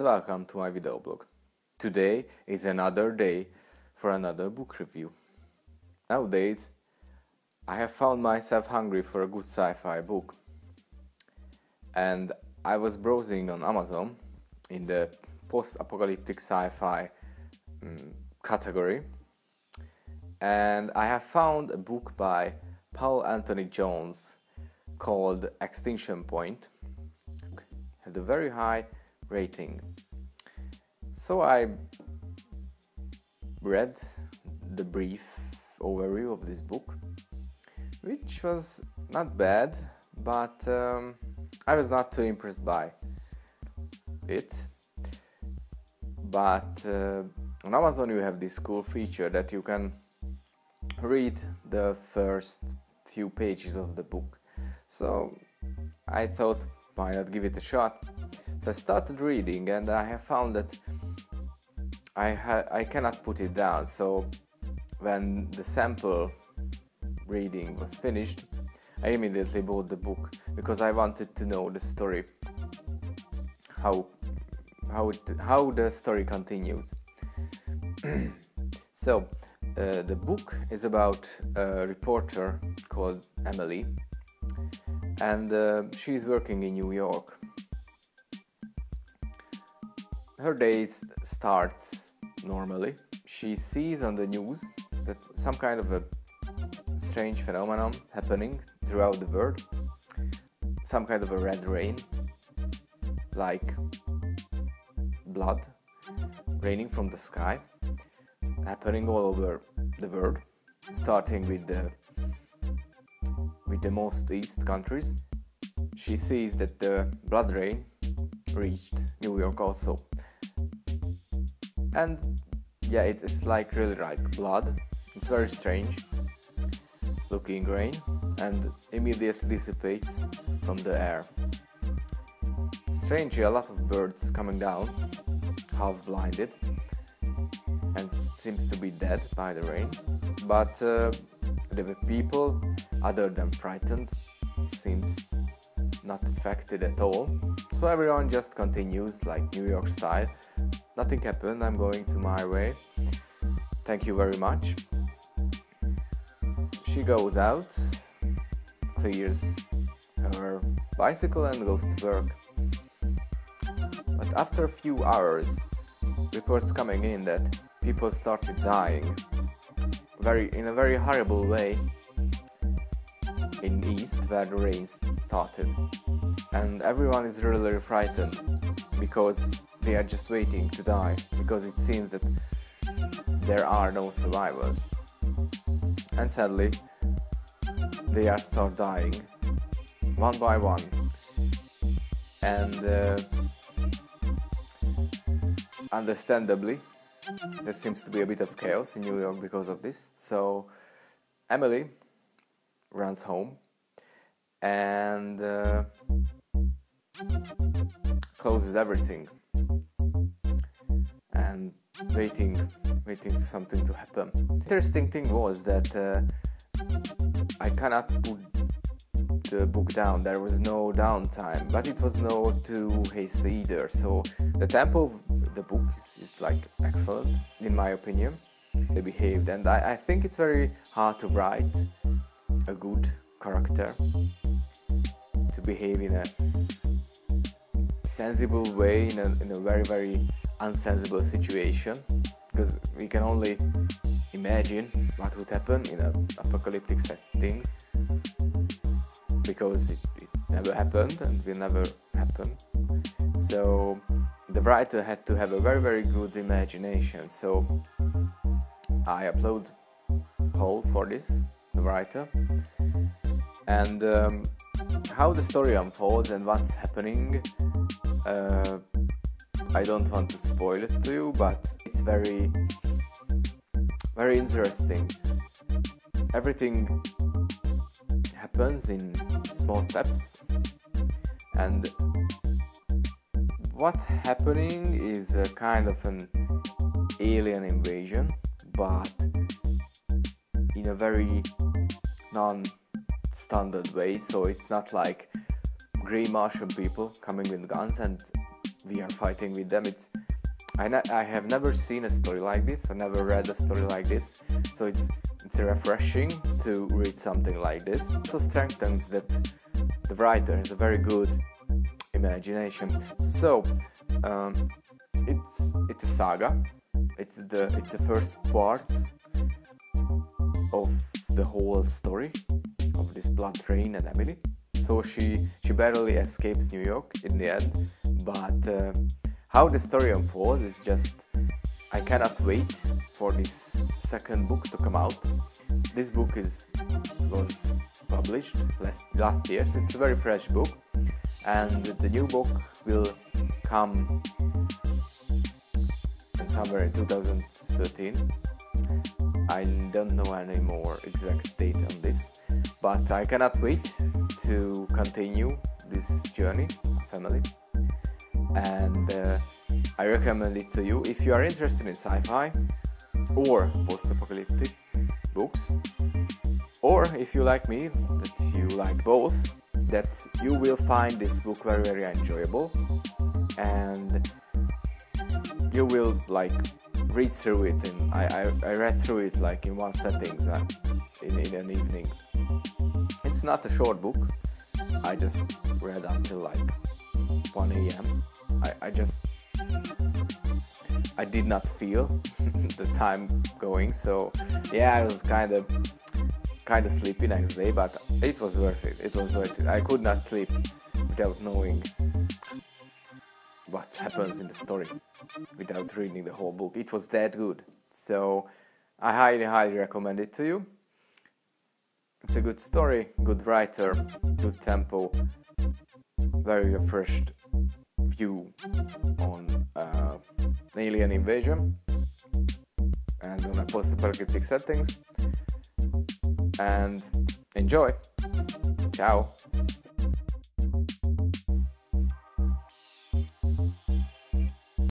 welcome to my video blog. Today is another day for another book review. Nowadays, I have found myself hungry for a good sci-fi book. And I was browsing on Amazon in the post-apocalyptic sci-fi category. And I have found a book by Paul Anthony Jones called Extinction. It had a very high rating. So I read the brief overview of this book, which was not bad, but I was not too impressed by it. But on Amazon you have this cool feature that you can read the first few pages of the book. So I thought, why not give it a shot? So I started reading and I have found that I cannot put it down. So when the sample reading was finished, I immediately bought the book because I wanted to know the story, how the story continues. So the book is about a reporter called Emily, and she is working in New York. Her days starts normally. She sees on the news that some kind of a strange phenomenon happening throughout the world, some kind of a red rain, like blood raining from the sky, happening all over the world, starting with the most east countries. She sees that the blood rain reached New York also, and yeah, it's like really like blood. It's very strange looking rain and immediately dissipates from the air. Strangely, a lot of birds coming down, half blinded, and seems to be dead by the rain. But the people, other than frightened, seems not affected at all. So everyone just continues like New York style. Nothing happened, I'm going to my way. Thank you very much. She goes out, clears her bicycle and goes to work. But after a few hours, reports coming in that people started dying in a very horrible way in east where the rain started. And everyone is really frightened because they are just waiting to die, because it seems that there are no survivors. And sadly, they are start dying one by one. And understandably, there seems to be a bit of chaos in New York because of this. So Emily runs home and closes everything and waiting for something to happen. Interesting thing was that I cannot put the book down. There was no downtime, but it was no too hasty either. So the tempo of the book is like excellent in my opinion. They behaved, and I think it's very hard to write a good character to behave in a sensible way in a very, very unsensible situation, because we can only imagine what would happen in apocalyptic settings, because it never happened and will never happen. So the writer had to have a very, very good imagination. So I applaud Paul for this, the writer, and how the story unfolds and what's happening. I don't want to spoil it to you, but it's very, very interesting. Everything happens in small steps, and what's happening is a kind of an alien invasion, but in a very non-standard way. So it's not like grey Martian people coming with guns and we are fighting with them. I have never seen a story like this. I never read a story like this, so it's refreshing to read something like this. It also strengthens that the writer has a very good imagination. So it's a saga. It's the first part of the whole story of this blood train and Emily. So she barely escapes New York in the end, but how the story unfolds is just, I cannot wait for this second book to come out. This book was published last year, so it's a very fresh book, and the new book will come somewhere in 2013. I don't know any more exact date on this, but I cannot wait to continue this journey of family, and I recommend it to you if you are interested in sci-fi or post-apocalyptic books, or if you like me, that you like both, that you will find this book very, very enjoyable, and you will like read through it. And I read through it like in one sitting, in an evening. It's not a short book. I just read until like 1 a.m. I did not feel the time going, so yeah, I was kind of sleepy next day, but it was worth it. It was worth it. I could not sleep without knowing what happens in the story, without reading the whole book. It was that good. So I highly, highly recommend it to you. It's a good story, good writer, good tempo, very refreshed view on alien invasion and on a post-apocalyptic settings. And enjoy. Ciao.